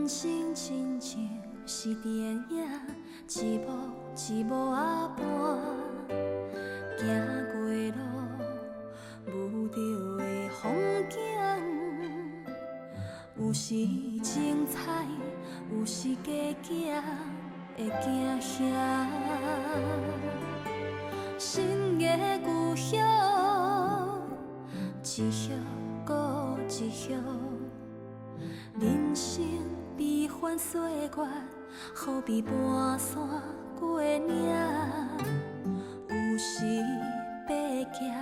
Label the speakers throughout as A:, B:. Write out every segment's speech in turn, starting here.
A: 生亲像是电影，一幕一幕啊搬，行过路遇到的风景，有时精彩，有时加行会惊吓。新的故乡，一乡搁一乡，人生悲欢岁月，好比搬山过岭，有时爬行，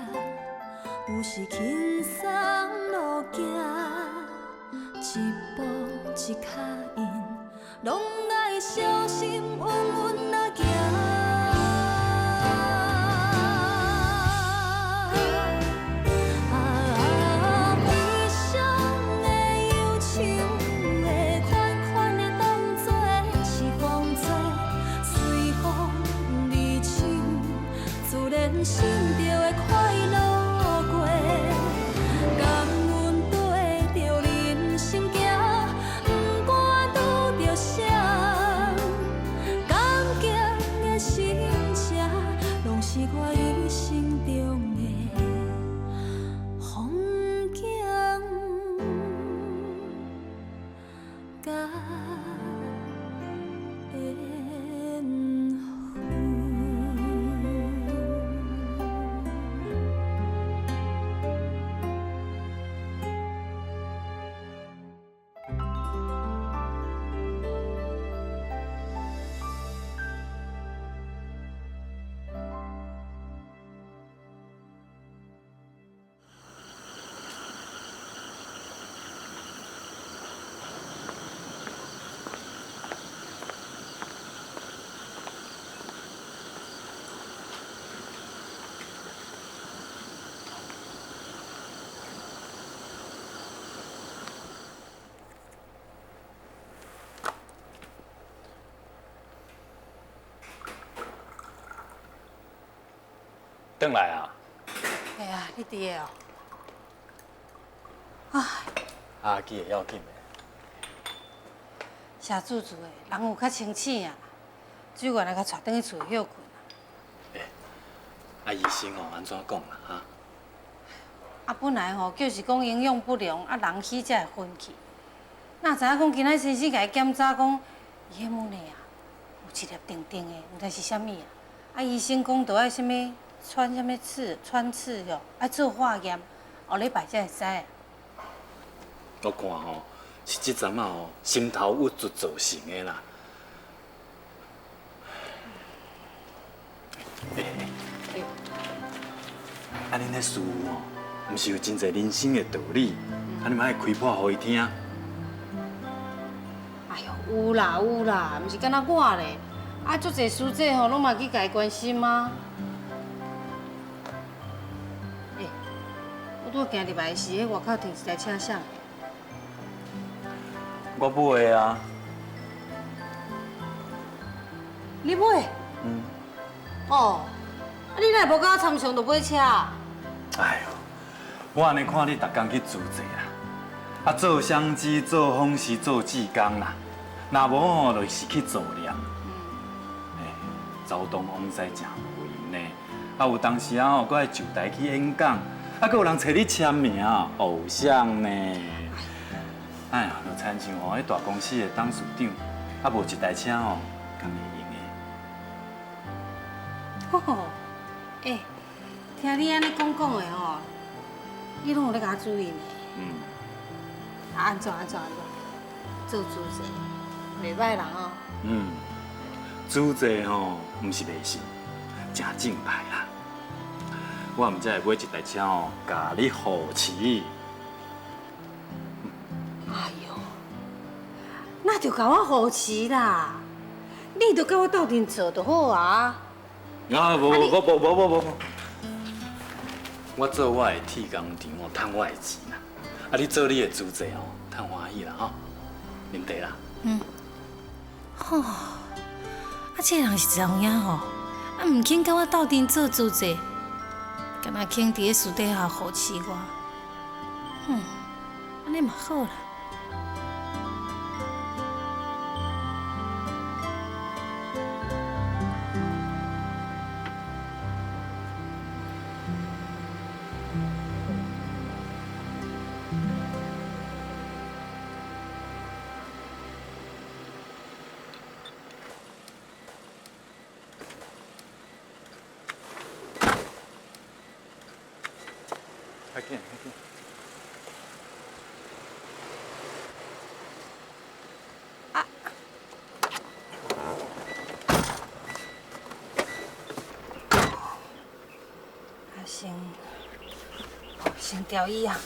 A: 有时轻松路行，一步一脚印，拢爱小心稳稳啊行。心着会快乐过，感恩跟着人生行，不管拄着啥，感激的心情，拢是我一生中的风景。
B: 转来啊！
C: 哎呀，你伫个哦？
B: 啊，记会要紧的。
C: 社主的人有较清醒啊，水源来甲带转去厝休困啊。
B: 医生哦，安怎讲啦？
C: 本来吼就是讲营养不良，人气才会昏去。哪知影讲今仔先生甲伊检查讲，伊迄母内啊有一粒定定的，毋知是啥物啊。医生讲着爱啥物？穿刺哟，爱做化验，后礼拜才会知啊。
B: 我看吼，是即阵啊吼，心头郁卒造成的啦。恁迄师傅哦，毋是有真侪人生的道理，你嘛爱开破互伊听。
C: 哎呦，有啦，毋是敢若我咧，足侪师姐吼，拢嘛去甲伊关心吗？我拄行入来时，迄外口停一台车啥？
B: 我买的啊。
C: 你买？哦，你哪会无甲我参详就买车？
B: 哎呦，我安尼看你逐工去租济啦，做相机、做风时、做技工啦，若无吼就是去做念。走东往西真无闲呢。有当时啊吼，搁爱就台去演讲。还有人找你签名，偶像呢？哎呀，就亲像迄大公司的董事长，无一台车敢会用的。
C: 听你安尼讲的你拢有咧甲我注意呢。安怎？做主席，袂歹啦
B: 主席毋是迷信，真正派啦。我毋才会买一台车甲你扶持。
C: 哎呦，那就甲我扶持啦！你就甲我斗阵做就好啊！
B: 无，我做我的铁工厂赚我的钱啦。你做你的主席赚欢喜啦啉茶啦。
C: 这人是怎样毋肯甲我斗阵做主席。敢若肯伫咧树底下扶持我，安尼嘛好啦。
B: 紧，快紧。
C: 先调椅啊，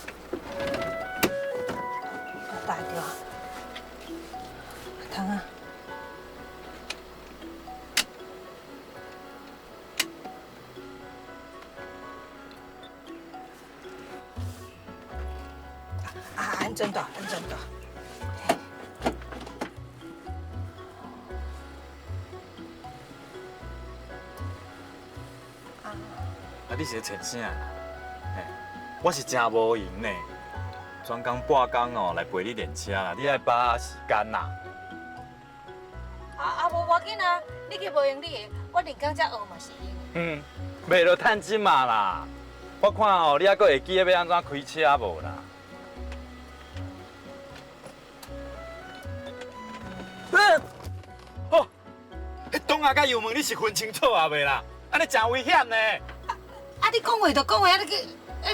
C: 大条，汤啊。安全岛，安全岛。
B: 啊，你是在找啥？嘿，我是真无闲呢，专工半工哦来陪你练车啦，你爱把握时间啦。
C: 无要紧啊，你去无用你的，我练工才学嘛是用。
B: 袂落趁钱嘛啦，我看哦，你还阁会记得要安怎开车无啦？哦，迄档啊甲油门你是分清楚啊袂啦？安尼真危险呢。
C: 你讲话就讲话，你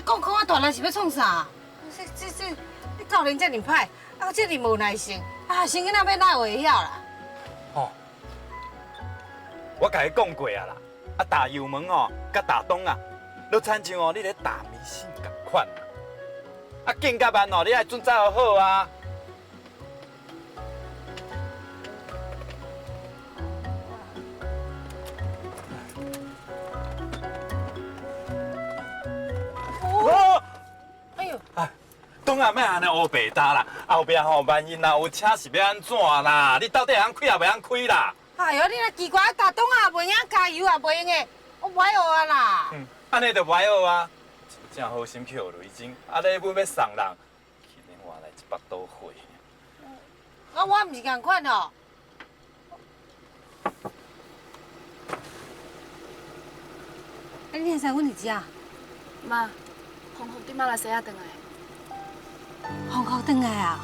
C: 讲空啊大人是要创啥？你教练遮尔歹，遮尔无耐性，生囡仔要哪会晓啦？
B: 哦，我甲你讲过啊啦，打油门哦，甲打档啊，都亲像哦，你咧打迷信共款啊。紧甲慢哦，你爱准早好啊。哦，哎呦！档啊，莫安尼乌白搭啦，后壁吼万一若有车是要安怎啦？你到底会晓开也袂晓开啦？
C: 哎呦，你若奇怪，打档啊，袂晓加油啊，袂用的，我歹学啊啦。
B: 安尼就歹学啊！真正好心去学雷精，啊，你本要送人，去年换来100多岁。
C: 我毋是共款哦。你现在阮是遮？
D: 妈，红红伫马来西亚回来。
C: 红红回来啊？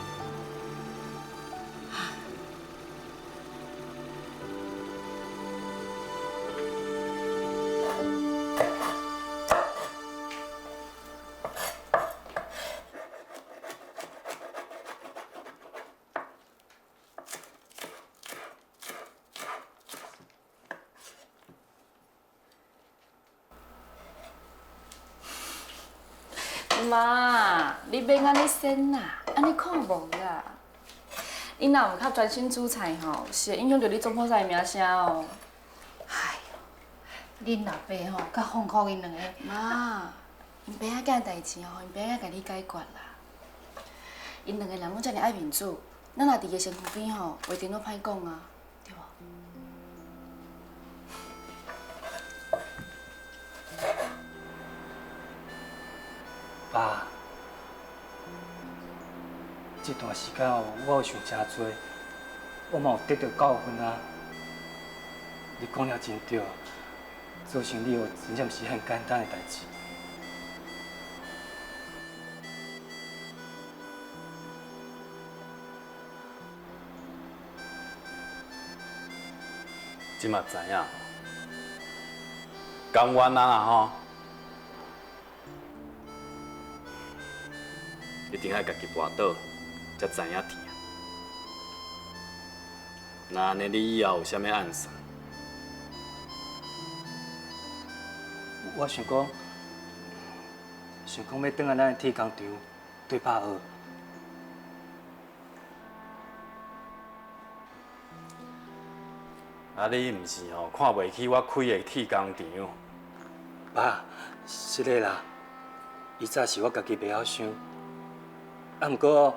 D: 妈，你免安尼sen啦，安尼看无啦。伊若有较专心煮菜吼，是会影响到你总铺师名声哦。
C: 哎呦，恁老爸吼，甲洪浩因两个。
D: 妈，因爸仔干代志吼，因爸仔甲你解决啦。因两个人拢遮尔爱面子，咱若伫个身躯边吼，话顶都歹讲啊，对无？
E: 爸，这段时间哦，我有想真多，我嘛有得到教训啊。你讲了真对，做生意哦，真正是很简单的代志。
B: 即嘛知影，甘愿啊吼，一定爱家己跋倒，才知影甜。那安尼你以后有啥物暗算？
E: 我想讲要转来咱的铁工厂对拍学。
B: 啊，你毋是吼看袂起我开的铁工厂？
E: 爸，是的啦，以早是我家己袂晓想，啊，毋过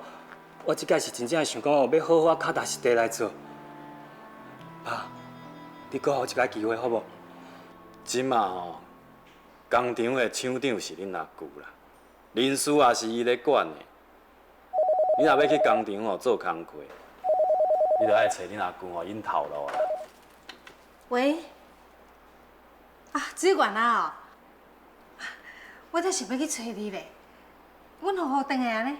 E: 我即摆是真正想讲哦，要好好脚踏实地来做。爸，你给我一摆机会好无？
B: 即嘛吼，工厂的厂长是恁阿舅啦，人事也是伊咧管的。你若要去工厂吼做工课，你着爱找恁阿舅吼引头路啦。
C: 喂，水源啊哦，我才想要去找你咧，阮好好回来安尼。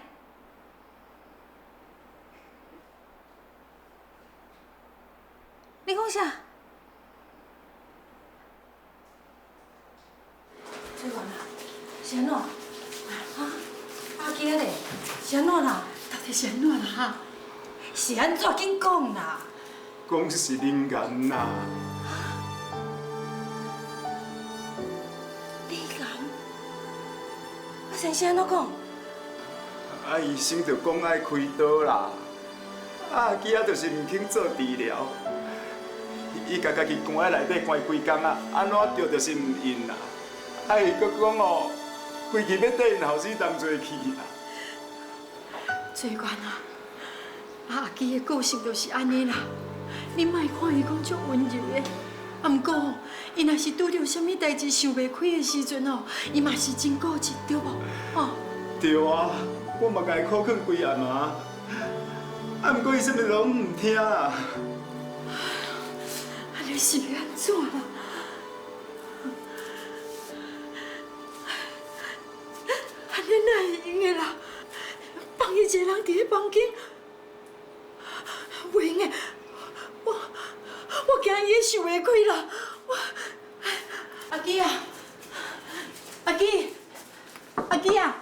C: 你讲啥？水源啊，是安怎？啊，是安怎啦？
F: 到底是安怎啦？哈？
C: 是安怎紧讲啦？
G: 讲是灵感啦。
C: 你讲，先生安怎讲？
G: 啊，医生就讲爱开刀啦。啊，记啊，就是唔肯做治疗。伊甲家己关在内底关几工啊，安怎着就是唔应啦。啊，伊佫讲哦，规气要缀因后生当做去啦。
F: 最悬啊！阿基的个性就是安尼啦，你莫看伊讲足温柔的，啊，毋过伊若是拄着啥物代志想袂开的时阵哦，伊嘛是真固执，对无？哦。
G: 对啊，我嘛甲伊苦劝规暗啊，啊，毋过伊啥物拢唔听啦。
F: 安尼是要安怎啦？安尼哪会用的啦？放伊一个人伫咧房间，袂用的。我惊伊会受袂开啦。阿基啊，阿基，阿基啊，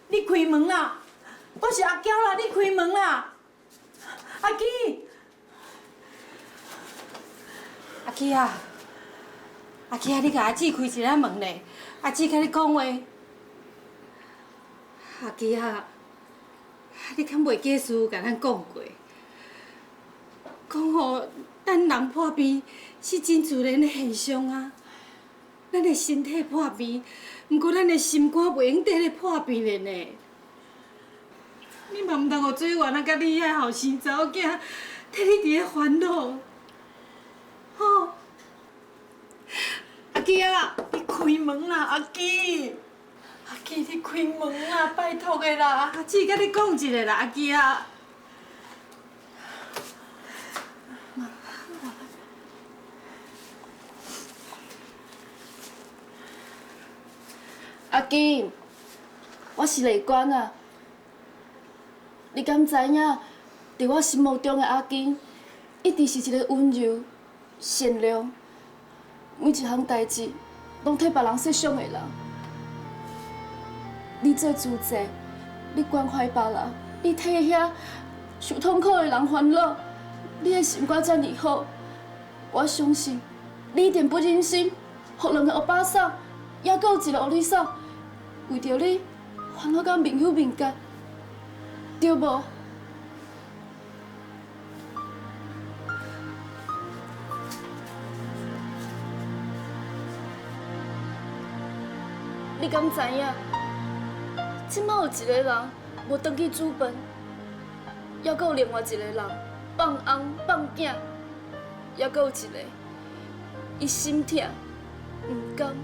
F: 你开门啦！我是阿娇啦，你开门啦！阿基，
C: 阿基啊，阿基啊，你甲阿姊开一下门咧，阿姊甲你讲话。阿基啊，你敢袂记师父甲咱讲过，讲吼，咱人破病是真自然的现象啊。咱的身体破病，毋过咱的心肝袂用得咧破病的呢。你嘛毋通互水源啊，甲你遐后生查某囝替你伫咧烦恼，吼。阿基啊，你开门啦，阿基！阿基，你开门啦，拜托的啦！阿姊甲你讲一下啦，阿基啊。
D: 阿金，我是丽娟啊。你敢知影？伫我心目中的阿金，一直是一个温柔、善良，每一项代志拢替别人设想的人。你做主席，你关怀别人，你替遐受痛苦的人烦恼，你的心肝遮尔好，我相信你一定不忍心，互两个欧巴桑，也阁有一个互你嫂，为着你烦恼到面有面结，对无？你敢知影？即摆有一个人无转去煮饭，还阁有另外一个人放翁放囝，还阁有一个伊心痛、毋甘、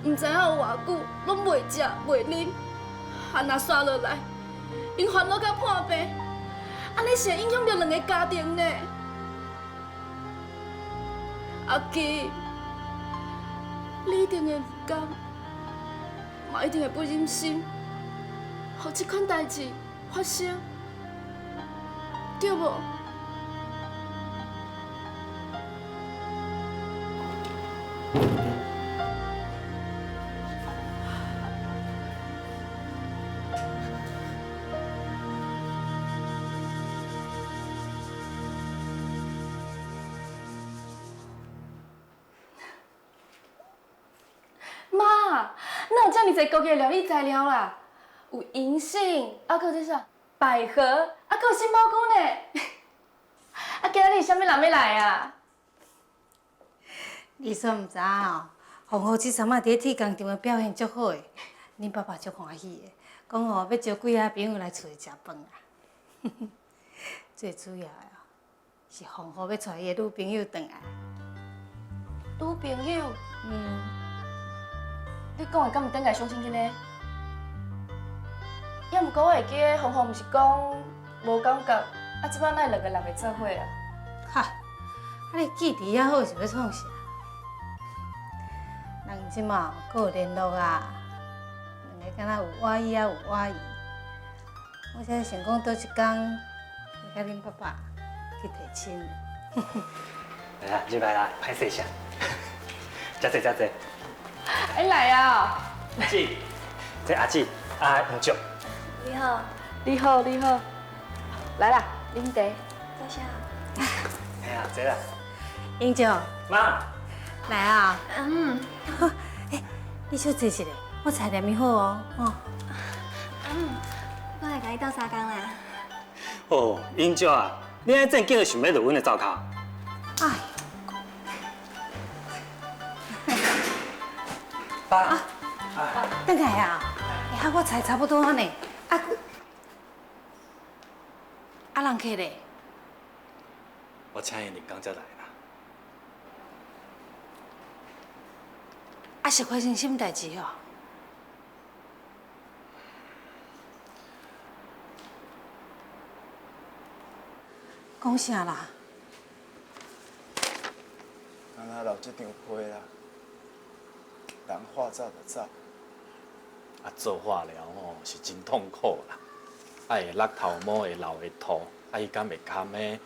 D: 毋知影有偌久，拢袂食袂啉，啊若刷落来，因烦恼到破病，安尼是会影响着两个家庭呢。阿基，你一定会毋甘，嘛一定会不忍心，互即款代志发生，对无？妈，哪有遮尔侪高级的料理材料啦？有银杏，还佫这啥百合，还佫有杏鲍菇呢。啊，今仔日啥物人要来啊？
C: 你煞毋知哦，红河这三仔伫铁工场的表现足好诶，恁爸爸足欢喜的，讲吼要招几下朋友来厝里食饭啊。最主要的哦，是红河要带伊的女朋友回来。
D: 女朋友？你讲的敢有顶个相信真呢？也毋过我会记得红红毋是讲无感觉，啊，即摆哪会两个人会做伙啊？
C: 哈，啊你记忆遐好是要创啥？人即马阁有联络啊，两个敢若有我意啊有我意。我才想讲倒一工，会甲恁爸爸去提亲。
E: 来啦，入来啦，歹势啥？遮济遮济。
D: 哎来啊！
E: 阿姊，这阿姊，啊黄竹。
D: 你好，你好，你好，来啦，啉茶。
A: 坐下。
E: 哎呀，这啦，
C: 英姐，
E: 妈，
C: 来啊！
A: 嗯
C: 你小坐一下，我菜念咪好哦。哦，
A: 我来甲你斗相共啦。
E: 哦，英姐啊，你安正经的想要落阮的灶骹？
C: 哎，
E: 爸，
C: 等下啊，哎，我菜差不多呢。人客咧？
B: 我请伊两工才来啦。
C: 是发生什么代志哦？讲啥啦？
G: 咱若留这张批啦，人化走就走。
B: 啊，做化疗吼是真痛苦啦，会落头毛，会流会吐，伊敢袂堪的。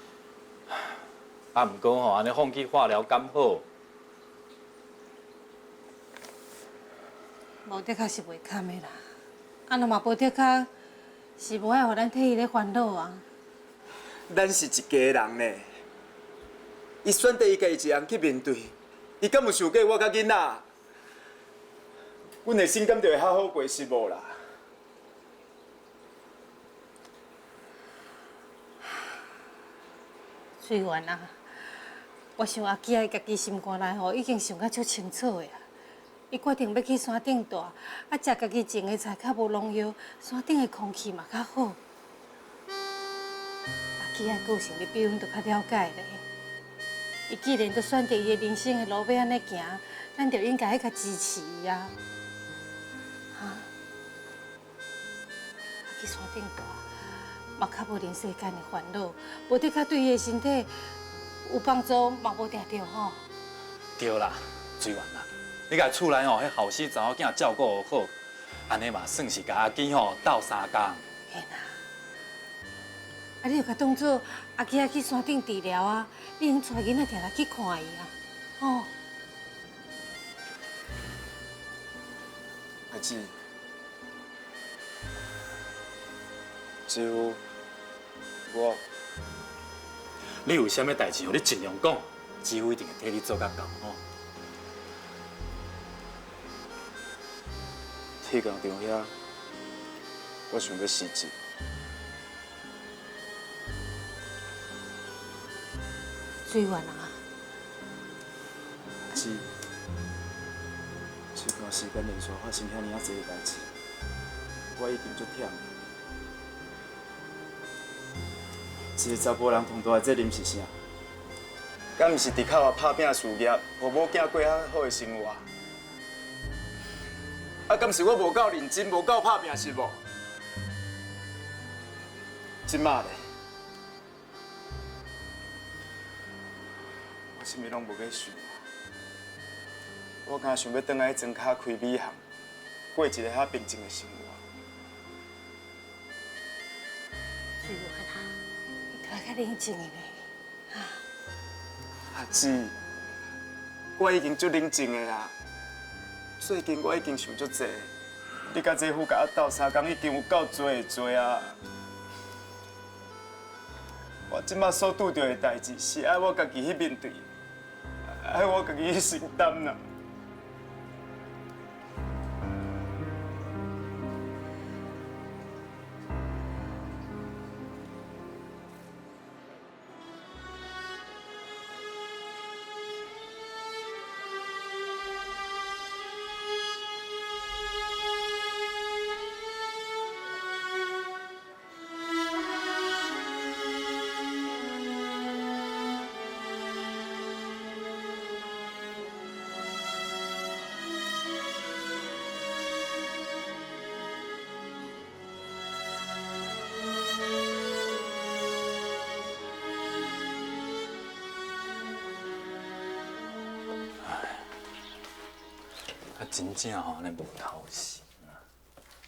B: 毋过吼，安尼放弃化疗敢好？
C: 无的确是袂堪的啦，若嘛无的确是无爱互咱替伊咧烦恼啊。
G: 咱是一家人呢，伊选择伊家己一人去面对，伊敢有想过我甲囡仔？阮的心肝就会好好过，是无啦？
C: 虽然啊，我想阿基家己心肝内吼已经想甲足清楚的啊。伊决定要去山顶住，食家己种的菜较无农药，山顶的空气嘛较好。阿基个性你比阮着较了解咧。伊既然都选择伊的人生的路要安尼行，咱就应该去甲支持伊啊。哈，去山顶住，嘛较无人世间的烦恼，无得较对伊的身体有帮助，嘛无定着吼。
B: 对啦，水源啦，你甲厝内吼迄后生查某囝照顾好，安尼嘛算是甲阿基吼斗相共。
C: 嘿啦，你就甲当做阿基去山顶治疗啊，你用带囡仔定定去看伊啊，吼。
G: 阿姊，只有我，
B: 你有啥物代志，你尽量讲，师傅一定会替你做甲到吼。
G: 铁工场遐，我想要辞职。
C: 水源啊，
G: 阿姊，这段时间连续发生遐尔啊侪代志，我已经足忝。一个查甫人碰大的责任是啥？敢毋是伫口外打拼事业，互某囝过较好的生活？啊，敢是我无够认真，无够打拼是无？即马咧，我啥物拢无要想，我敢想要倒来庄脚开米行，过一个较平静的生活。
C: 水源啊，你都要较冷静的咧。
G: 阿姊，我已经足冷静的啦。最近我已经想足济，你甲姐夫甲我斗相共已经有够多的做啊。我即马所拄到的代志，是爱我家己去面对，爱我家己去承担啦。
B: 真正吼，安尼无头绪啊！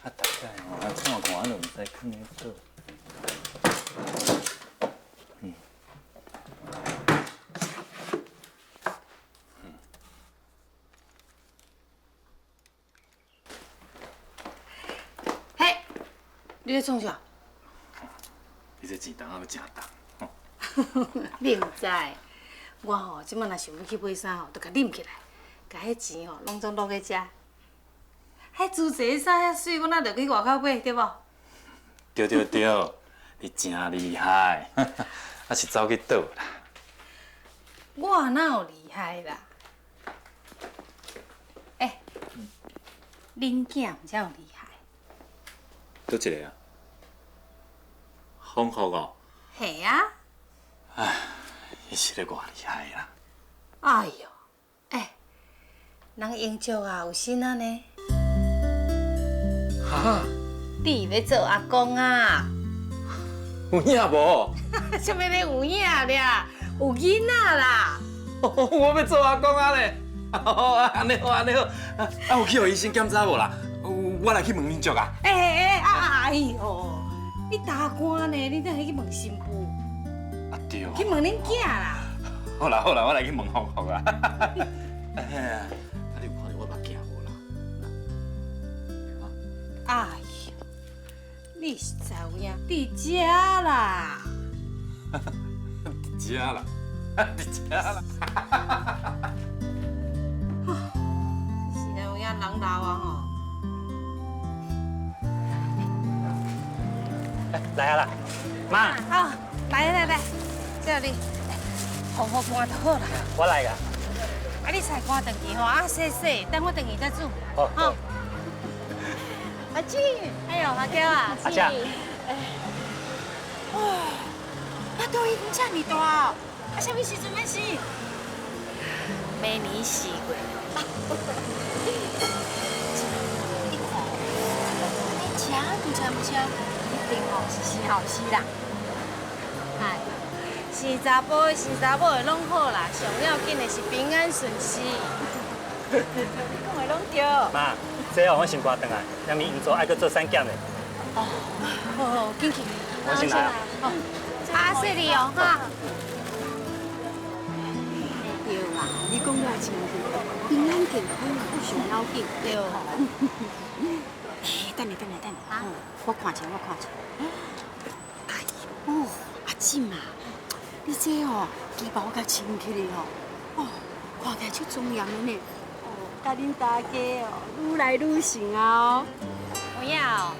B: 啊，大概吼，啊看看就毋知囥咧倒。
C: 嘿，你咧创啥？
B: 这钱当然正重。
C: 你唔知，我吼即摆若想要去买衫吼，就甲拎起来，甲迄钱吼拢总落去遮。迄主席衫遐水，我哪着去外口买，对无？
B: 对对对，你真厉害，啊是走去倒啦？
C: 我哪有厉害啦？恁囝才有厉害。
B: 倒一个啊？丰富哦。
C: 嘿啊！
B: 伊是咧偌厉害啦！
C: 哎哟，人英足啊，有心啊呢。
B: 哈？
C: 你要做阿公啊？
B: 有影无？
C: 什么咧有影俩？有囡仔啦！
B: 我要做阿公啊咧！安尼好，安尼好。有去互医生检查无啦？我来去问恁族啊。
C: 哎呦，你大官呢？你怎会去问新妇？
B: 啊对。
C: 去问恁囝啦。
B: 好啦，我来去问福福啦。哎，你有看到我目镜无啦？
C: 哎呦，你是知有影？伫遮啦。
B: 伫遮啦，伫遮啦。
C: 是啊，有影人老啊吼。
E: 来啊啦，妈，
C: 好，来，这里，好好赶就好啦。
E: 我来噶。
C: 啊，你菜赶转去吼，啊洗，等我转去再煮。
E: 好。
D: 阿姊，
C: 哎呦，阿娇啊，
E: 阿姐，
F: 哇，巴肚已经这么大哦，啊，什么时阵要死？
C: 明年4月。
F: 你看，你吃不吃？一定哦是生后死啦。
C: 哎，生查甫的拢好啦，上要紧的是平安顺遂。你讲的拢对。
E: 妈，这哦我先挂转来，让你因做爱搁做3件的。
C: 好，进去。
E: 我先来啊。
C: 啊，谢你哦，哈。
F: 对啦，你讲了真对，平安健康嘛上要紧。
C: 对。
F: 等下，我看一下。哎呦，阿姊啊，你这哦，旗袍甲穿起来哦，看起来就庄严的呢。甲恁大家哦，愈来愈顺啊！
C: 有影哦。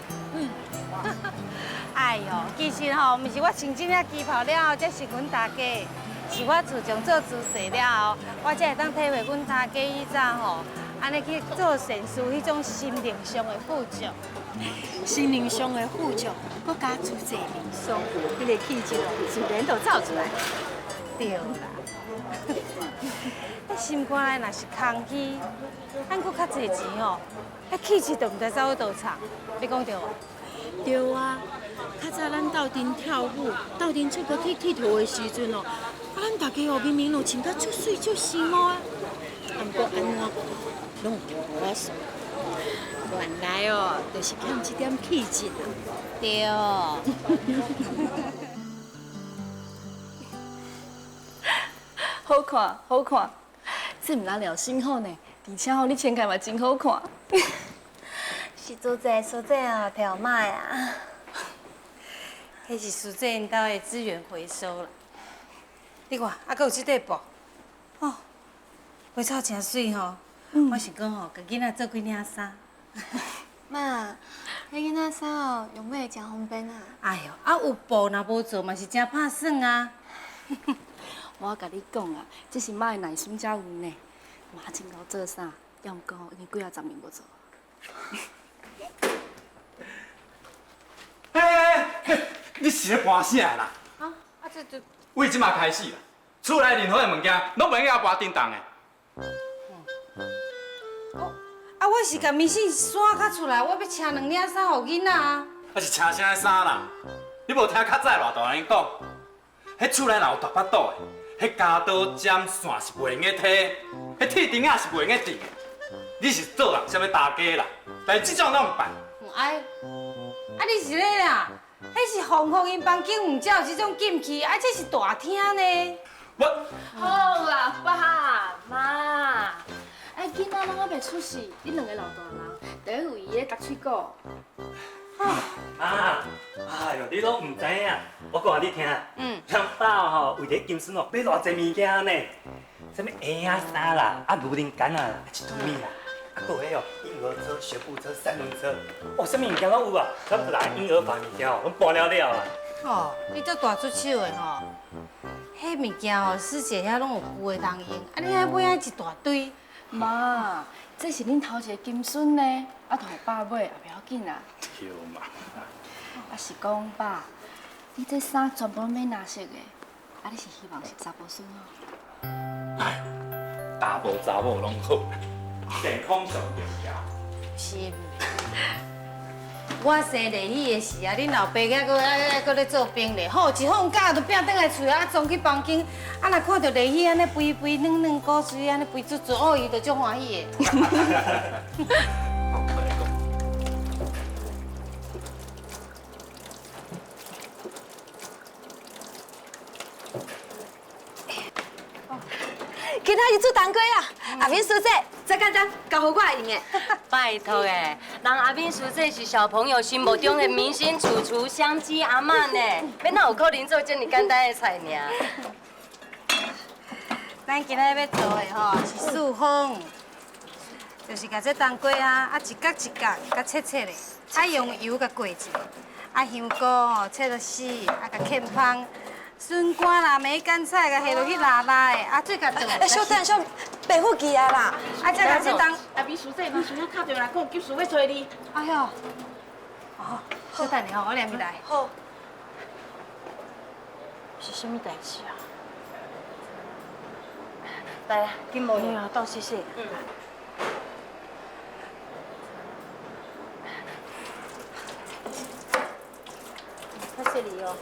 C: 哎呦，其实吼，毋是我穿这领旗袍了后，才是阮大家，是我自从做主席了后，我才会当体会阮大家以前吼，安尼去做善事，迄种心灵上的富足。
F: 心灵上的富足，搁加自在灵爽，迄个气质哦，自然就走出来。
C: 对啦。迄心肝内若是空虚，咱搁较侪钱吼，迄气质就毋知走去倒藏。你讲对无？
F: 对啊，较早咱斗阵跳舞、斗阵出国去佚佗的时阵哦，咱大家哦明明就穿甲足水足时髦啊，啊毋过安怎拢有着无我说。原来哦，就是欠一点气质啊。
C: 对。
D: 好看，这毋但了身好呢，而且吼你穿起来嘛真好看。
A: 是主席所在啊，条卖啊。
C: 迄是苏浙因兜的资源回收啦。你看，还佫有这块布，哦，花草真水吼。我想讲吼，甲囡仔做几领衫。
A: 妈，迄囡仔衫哦，用买真方便啊。
C: 哎呦，啊有布若无做嘛是真拍算啊。
D: 我甲你讲啊，这是妈的耐心才有呢。妈真够做衫，要毋过已经几10年无做。
B: 你是咧搬啥啦？
C: 这。
B: 为即马开始啦，厝内任何的物件，拢免遐搬叮当的。
C: 啊，我是甲面线散较出来，我要请2领衫互囡仔啊。
B: 啊是请啥衫啦？你无听较早偌大人讲，迄厝内若有大巴肚的，迄家刀针线是袂用个摕，迄铁钉仔是袂用个钉的。你是做人啥物大家啦？但即种哪有办？
C: 哎，啊你是咧啦？迄是防护因房间唔才有这种禁忌，啊这是大厅呢。
B: 我
D: 好啦，爸妈，囡仔拢还袂出世，你2个老大人，第一位咧夹喙膏。
E: 啊，哎呦，你拢唔知影，我讲你听。咱爸吼为了金孙哦，买偌济物件呢，什么鞋啊、衫啦，啊牛奶干啊，一堆米啦，啊，还有迄哦婴儿车、学步车、三轮车，哦，什么物件拢有啊，差不多来婴儿房物件哦，拢搬了了啊。
C: 哦，你足大出手的吼，迄物件吼，师姐遐拢有旧的通用，啊，你遐买啊一大堆。
D: 妈，这是恁头一个金孙呢，啊，互爸买也不要紧啊。
B: 对嘛。
D: 啊是讲爸，你这衫全部拢买蓝色的，啊你是希望是查甫孙哦？
B: 哎，查甫查某拢好，健康上重要。
C: 是。我生日迄个时啊，恁老爸搁咧做兵咧，吼，一放假就拼倒来厝啊，装去房间，啊，若看到丽喜安尼肥肥嫩嫩古水安尼肥嘟嘟，哦，伊就足欢喜的。
H: 今仔日做当归啊，阿敏叔姐，真简单，交互我会用的。
I: 拜托诶，人阿敏叔这是小朋友心目中的明星主厨香鸡阿嬷呢，要哪有可能做这么简单的菜呢？
C: 咱今仔要做的吼是素风，就是甲这当归啊，一角一角甲切切的，啊用油甲过一下，啊香菇吼切落丝，啊甲芡芳。笋干啦、梅干菜甲下落去辣辣的，啊，再甲炖。
H: 小等小，白虎记啊啦！
C: 啊，再甲这当。
J: 阿美叔姐，你需要打电话来讲，急事要找你。
C: 哎呦，哦，稍等下吼，我念起来。
H: 好。
J: 是什么代志啊？
I: 来啊，紧摸。
J: 哎呀，倒谢谢。
C: 较细腻哦。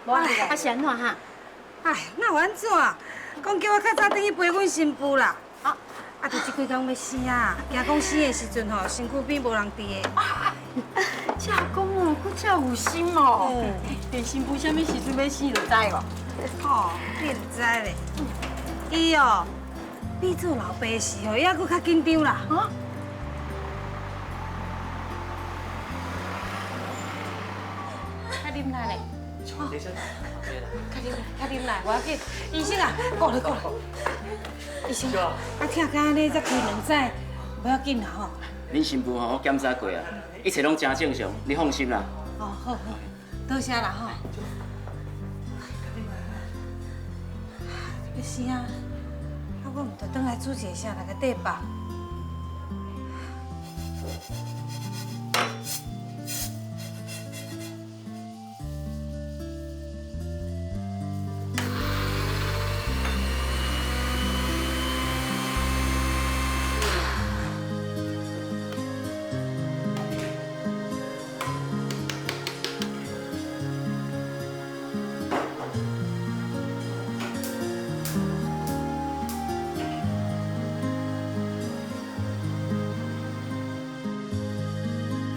C: 来，
J: 啊是安怎哈？
C: 哎，那有安怎？讲叫我较早转去陪阮新妇啦。啊，就这几天要生啊，惊讲生的时阵吼，身躯边无人伫的。
J: 这讲哦，佫这有心哦。连新妇什么时阵要生就知哦。
C: 哦，你唔知咧？伊哦，变做老爸时候，伊还佫较紧张啦。啊？较啉奶咧。
E: 等一下，
C: 较啉奶，我要紧。医生啊，过来过来。医生啊，听讲安尼才开2载，不要紧啦吼。
K: 恁新妇吼，我检查过啊，一切拢真正常，你放心啦。
C: 哦，好好，多谢啦吼。要死啊！我唔着转来煮一个啥来个底吧。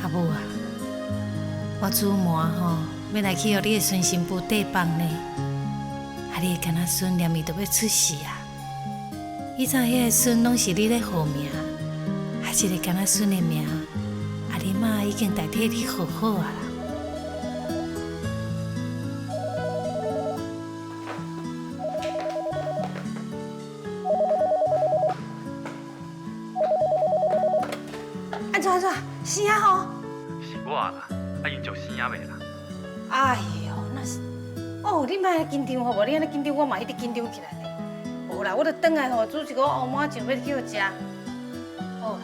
C: 阿母啊，我煮麻吼，要来去互你的孙新妇缀饭呢。啊，你的干仔孙念伊都要出世啊！以前迄个孙拢是你咧号名，啊，这个干仔孙的名，啊，你妈已经代替你号好啊啦。安怎？生啊吼？
B: 是我啦，啊因就生啊未啦。
C: 哎呦，那是哦，你莫安尼紧张好无？你安尼紧张，我嘛一直紧张起来咧。无啦，我着转来吼，煮一个乌麻酱要去互食。好啦，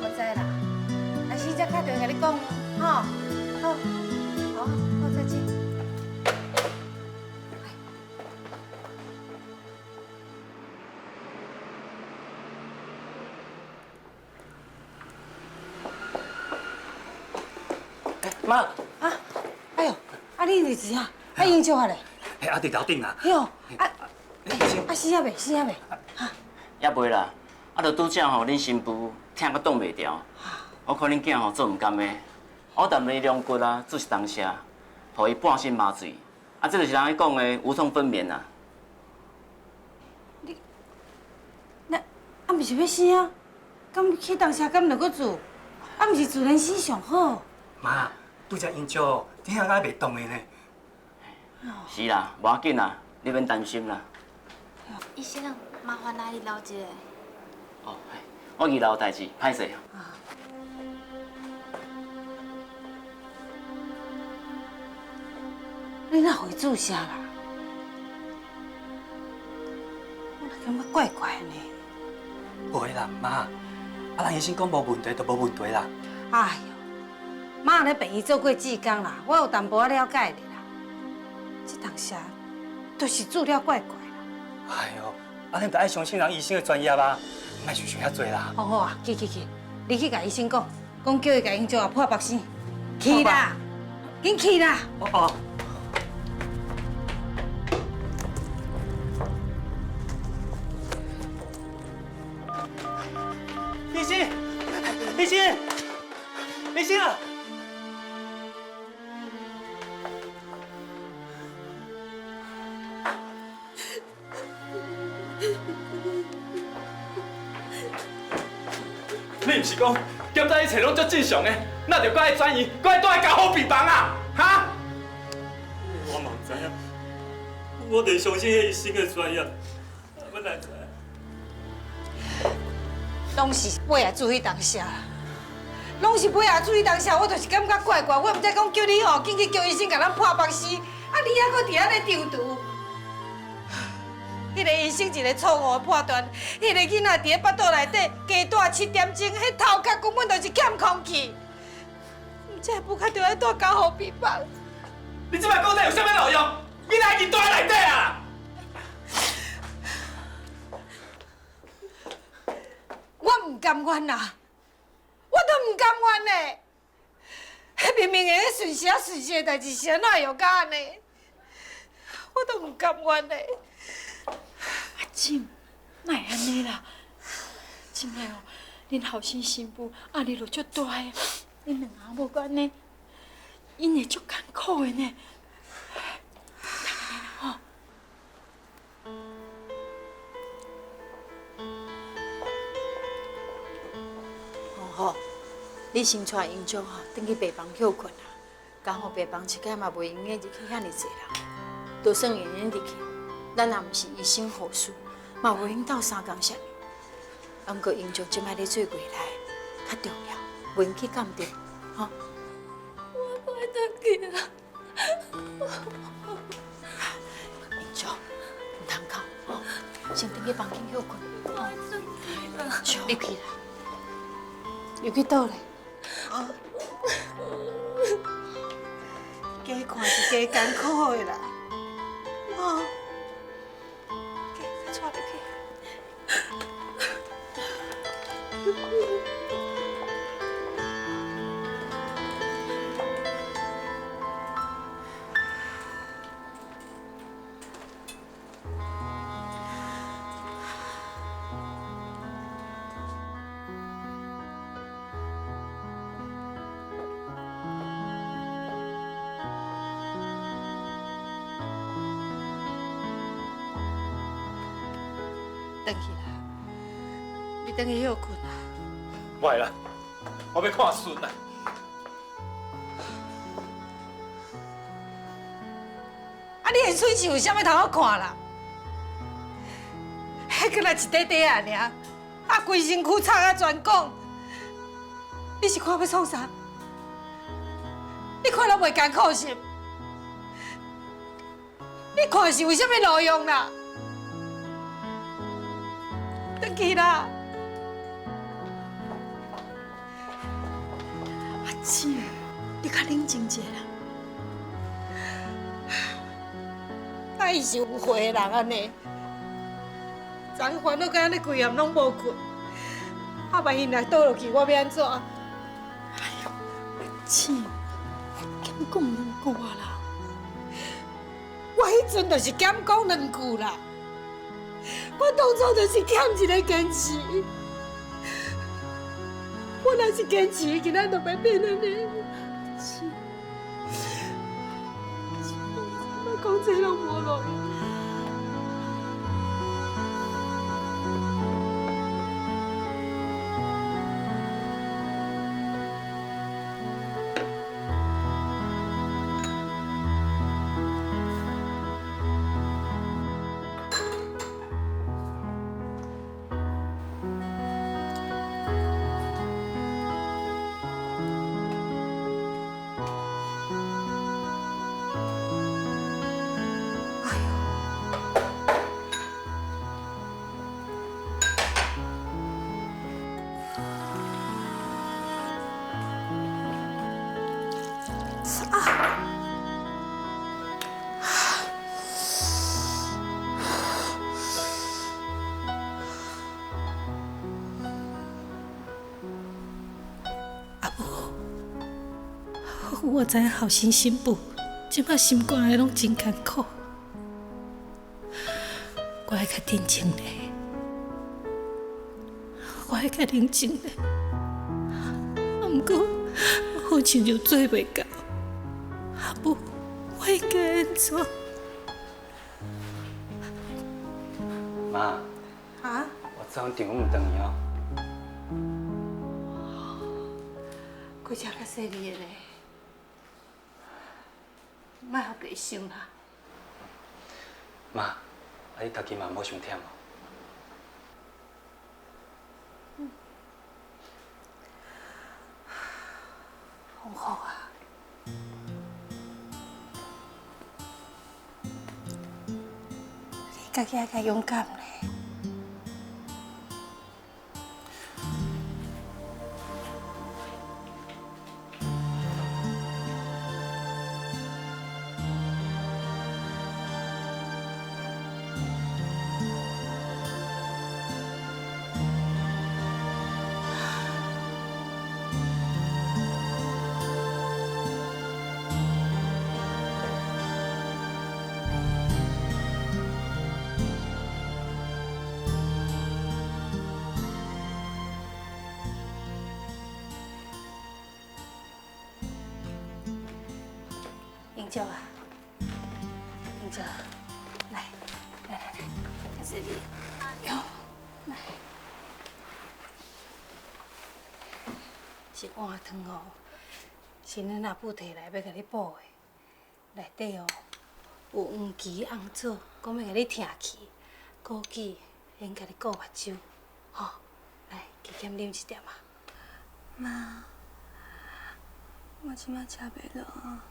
C: 我知啦。啊，时才打电话甲你讲，吼，好，再见。
E: 妈，
C: 啊，哎呦，啊你日子啊，啊英少啊咧？
E: 哎，啊伫楼顶啊。
C: 哟，死啊未？哈，
K: 也袂啦，啊，就拄则吼，恁新妇疼到挡袂牢，我看恁囝吼做唔甘的，我淡伊龙骨啊，煮一当下，互伊半身麻醉，啊，这就是人咧讲的无痛分娩啊。
C: 那啊，毋是要死啊？敢去当社敢落个住？啊，毋是自然死上好。
E: 妈，拄则因照顶下袂动的呢。
K: 是啦，无要紧啦，你免担心啦。
D: 医生，麻烦来留一下。
K: 哦，我二楼有代志，歹势。
C: 你哪会注射啦？我感觉怪怪的呢。
E: 不会啦，妈，啊，人医生讲无问题就无问题啦。
C: 哎呦，妈咧病院做过志工啦，我有淡薄仔了解的啦。这当下都是治疗怪怪啦。
E: 哎呦，啊，你得爱相信人医生的专业吧，莫想遐多啦。
C: 好好啊，去，你去甲医生讲，叫伊甲因做破腹生，去啦，紧去啦。
E: 哦。李生啊！
B: 你毋是讲检查一切拢足正常的，那就搁爱转移，搁爱倒来交好病房啊？哈？
E: 我嘛唔知影，我得相信迄医生的专业，我哪知？
C: 拢是尾仔注意当下，拢是尾仔注意当下，我就是感觉怪怪，我毋知讲叫你吼，紧去叫医生甲咱破腹死，啊你还搁伫遐咧丢毒。迄个医生一个错误的判断，迄个囡仔伫咧腹肚内底加大7点钟，迄头壳根本就是欠空气，毋知不卡着爱带监护病房。
B: 你即摆讲这有啥物路用？囡仔已经住在内底啊！
C: 我唔甘愿啦，我都唔甘愿嘞！迄明明个顺时顺势的代志，是安怎又甲安尼？我都唔甘愿嘞！
F: 阿静，哪会安尼啦？真诶哦，恁后生媳妇压力就足大诶，恁两个无安尼，因会足艰苦诶呢。吼，你先带英章吼，转去病房休困啦。刚好病房一间嘛袂用的入去遐尼济人，就算愿意入去，咱也毋是医生护士，嘛袂用斗3工啥。啊，毋过英章即摆咧做未来较重要，袂用去监定，吼。
D: 我不会回去啦。
F: 英章，唔通哭，吼，先转去房间休困。英章，你起来。又去倒嘞？啊！
C: 加看是加艰苦的啦，啊！加带入去。回去啦，你回去休困啦。
B: 袂啦，我要看孙啦。
C: 啊，你的喙是有啥物通好看啦？迄个若一块块啊尔，啊，规身躯擦啊全讲，你是看要创啥？你看了袂艰苦是？你看是有啥物路用啦？回去啦！
F: 阿静，你较冷静些啦。
C: 啊，伊是有悔的人安尼，昨烦恼到安尼规暗拢无困，啊，万一若倒落去，我要安怎？
F: 哎呦，阿静，减讲2句啊啦！
C: 我迄阵就是减讲2句啦。我当初就是欠一个坚持，我若是坚持，今仔就袂变安尼。我讲这拢无路用。
L: 我知影后生新妇，即摆心肝的拢真艰苦。我会较认真嘞，我会较认真嘞。毋过，好像就做袂到。阿母，我应该安怎？
E: 妈。
C: 啊？
E: 我早上中午回去哦。
C: 佫食较细腻的咧，莫互白想啦。
E: 妈，你家己嘛莫伤忝哦。
C: 风雨啊，你家己爱较勇敢咧。英娇啊，英娇，来，看这里，哟，来，是碗汤哦，是恁阿母摕来要甲你补的，内底哦有黄芪、红枣，讲要甲你疼去，枸杞，免甲你顾目睭，吼，来，加减啉一点啊。
A: 妈，我即摆食袂落啊。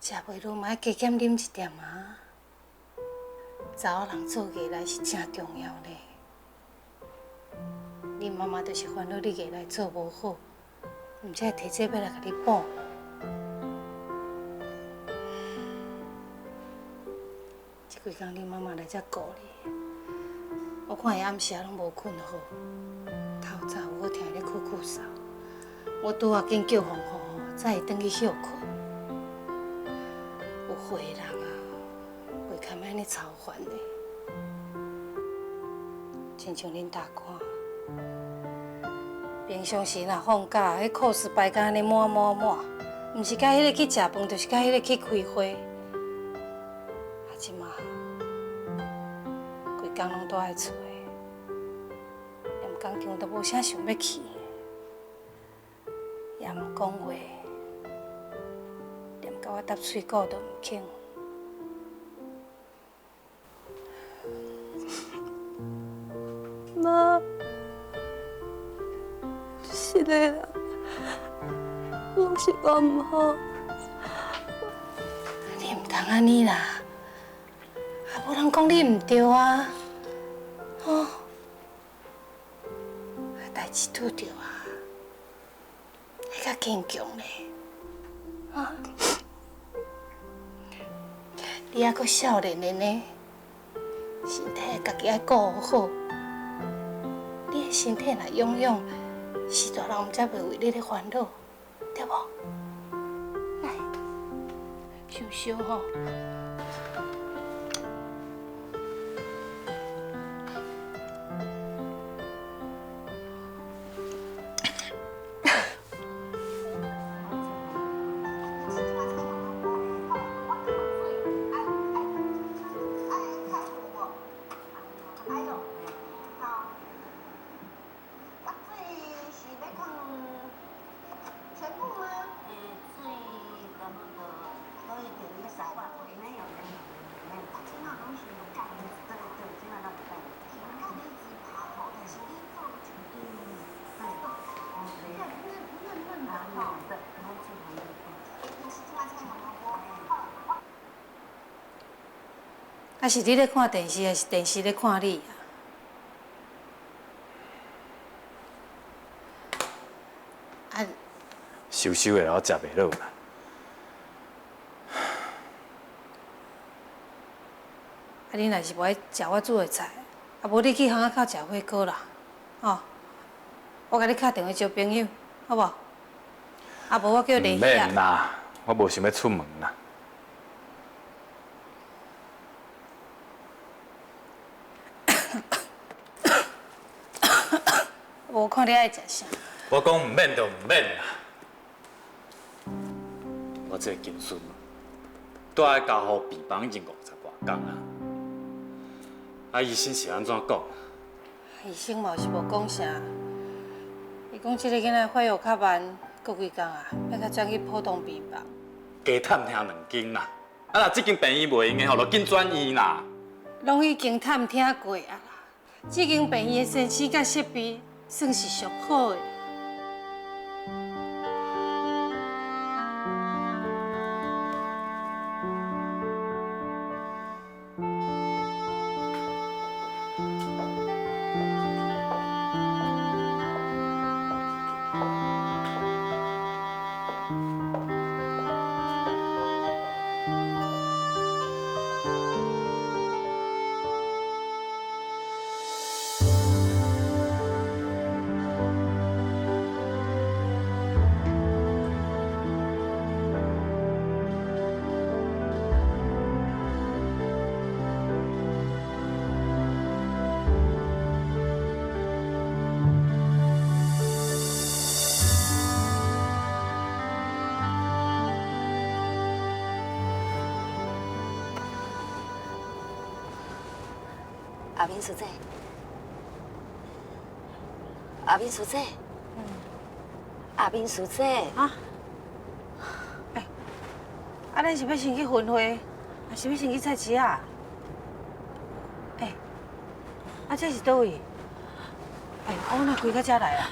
A: 食袂落，嘛要加减啉一点啊！查某人做艺来是真重要嘞。恁妈妈就是烦恼你艺来做无好，毋才会提这要来甲你补。这几工恁妈妈来遮顾你，我看伊暗时拢无困好，透早有好听伊咧哭哭嗽，我拄啊紧叫风雨，才会转去休困。有货人啊，袂堪安尼操烦的，亲像恁大官，平常时若放假，迄裤丝摆甲安尼满，毋是甲迄个去食饭，就是甲迄个去开花。啊，即马规工拢待在厝的，连工厂都无啥想要去，也毋讲话。甲我搭喙骨都毋肯。
F: 妈，是的啦，拢是我唔好。
A: 你毋通安尼啦，啊，无人讲你毋对啊，哦，代志拄着啊，要较坚强咧，啊。你还阁少年的呢，身体家己爱顾好。你的身体若养养，是大人毋才袂为你咧烦恼，对无？来，想想吼。啊，是你咧看电视，还是电视咧看你啊？啊，
B: 收收的，我食袂落啦。
A: 啊，你若是无爱食我煮的菜，啊，无你去巷仔口食火锅啦，吼、我甲你敲电话招朋友，
C: 好无？啊，无我叫丽
B: 唔
C: 希啊。
B: 免啦，我无想要出门啦。
C: 无看你爱食啥？
B: 我讲唔免就唔免啦。我这个金孙，住喺家护病房已经50外天啊。啊，医生是安怎讲？
C: 医生嘛是无讲啥，伊讲这个囡仔发育较慢，过几工啊，要较转去普通病房。
B: 加探听2间啦。啊，若这间病院袂用的吼，就紧转院啦。
C: 拢已经探听过啊啦，这间病院的先生甲设备算是上好的。
H: 阿明叔姐，阿明叔姐，阿明叔姐
C: 啊！哎，啊，咱是要先去分会，还是要先去菜市啊？哎，啊，这是倒位？哎，我哪开到这来啊？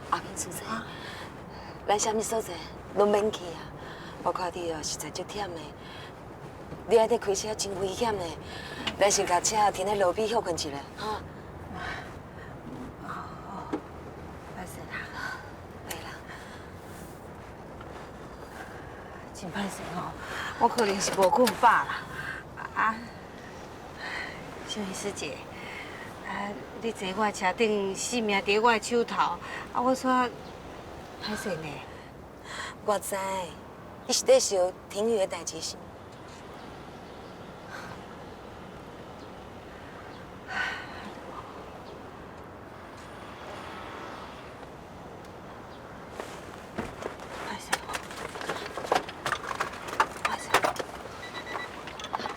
H: 阿明叔姐，咱啥物所在拢免去啊！我看你哦实在足忝的，你安尼开车真危险的。咱先把车停在路边休困一下，哈。
C: 哦，歹势啦，
H: 对啦，
C: 真歹势吼，我可能是无困饱啦。啊，小雨师姐，啊，你坐我车顶，性命伫我的手头，啊，我煞歹势呢。
H: 我知，你是在想婷宇的代志是？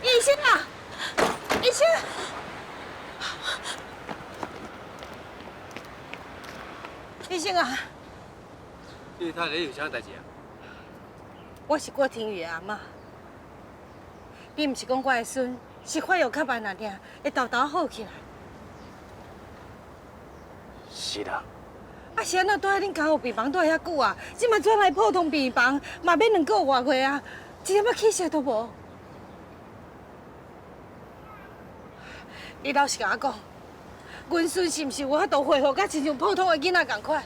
C: 医生啊，医生！医生啊！
E: 你太太有啥代志啊？
C: 我是郭婷宇的阿嬷。你毋是讲我的孙是发育较慢啊，尔会豆豆好起来。
E: 是啦。
C: 啊是安怎住喺恁家护病房住遐久啊？即马转来普通病房，嘛要2个外月啊，一点仔气色都无。你老实甲我讲，阮孙是毋是有法度恢复甲亲像普通的囡仔共款？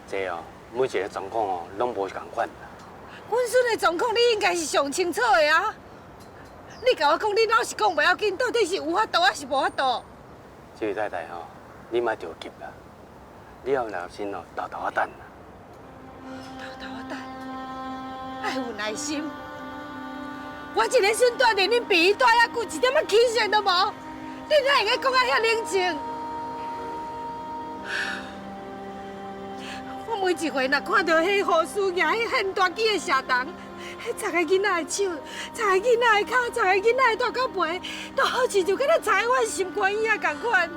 E: 这哦，每一个状况哦，拢无共款。
C: 阮孙的状况你应该是上清楚的啊！你甲我讲，你老实讲袂要紧，到底是有法度还是无法度？
E: 这位太太吼，你莫着急啦，你要有耐心哦，豆豆仔等。
C: 豆豆仔等，爱有耐心。我一个孙住伫恁病院住遐久，一点仔气色都无，你哪会个讲啊遐冷静？我每一回若看到迄护士举迄很大支的蛇筒，迄10个囡仔的手，10个囡仔的脚，10个囡仔的大脚背，都好似就敢若插在我心肝一样共款。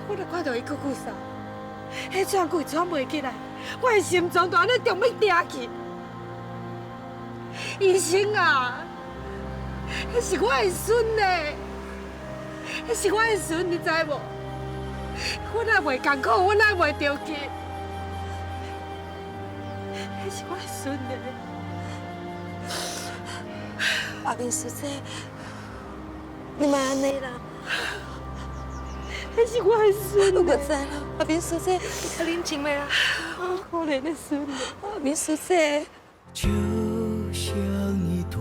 C: 我若看到伊骨骨瘦，迄喘气喘袂起来，我的心脏就安尼中要掉去。医生啊，迄是我的孙呢，迄是我的孙，你知无？我哪袂艰苦，我哪袂着急？迄是我的孙呢。
H: 阿明叔姐，你莫安尼啦。
C: 迄是我的孙。
H: 我知啦，阿明叔姐，你较冷静袂啦？
C: 可怜的孙呢。
H: 阿明叔姐。
M: 就像一朵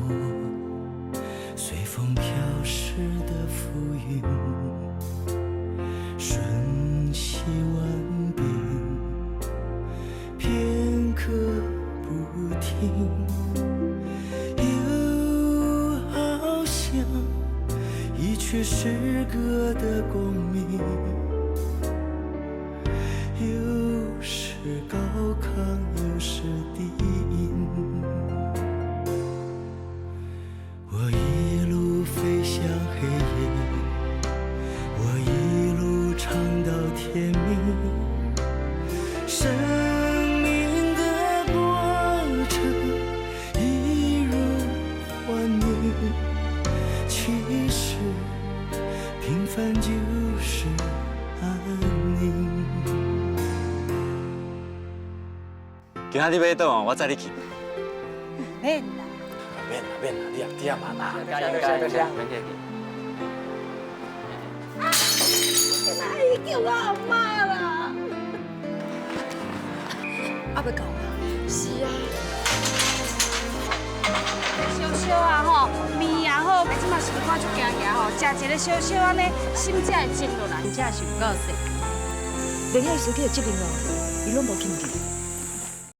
M: 随风飘逝的浮云，瞬息停，又好像一曲诗歌的共鸣，又是高亢，又是低吟。我一路飞向黑夜，我一路唱到天明。生命的过程一如幻影，其实平凡就是安宁。
B: 今仔日要倒哦，我载你去。
C: 免啦，
B: 免啦，你也点嘛啦。
K: 加油加油加油！免客气。
C: 哎，叫我阿妈啦！
H: 啊，要到啊？
D: 是啊，
C: 小小啊吼，面也好，即马心肝就惊惊吼，食一个小小安尼，心才会静落来，真正是有够细。
H: 连遐司机的责任哦，伊拢无轻记。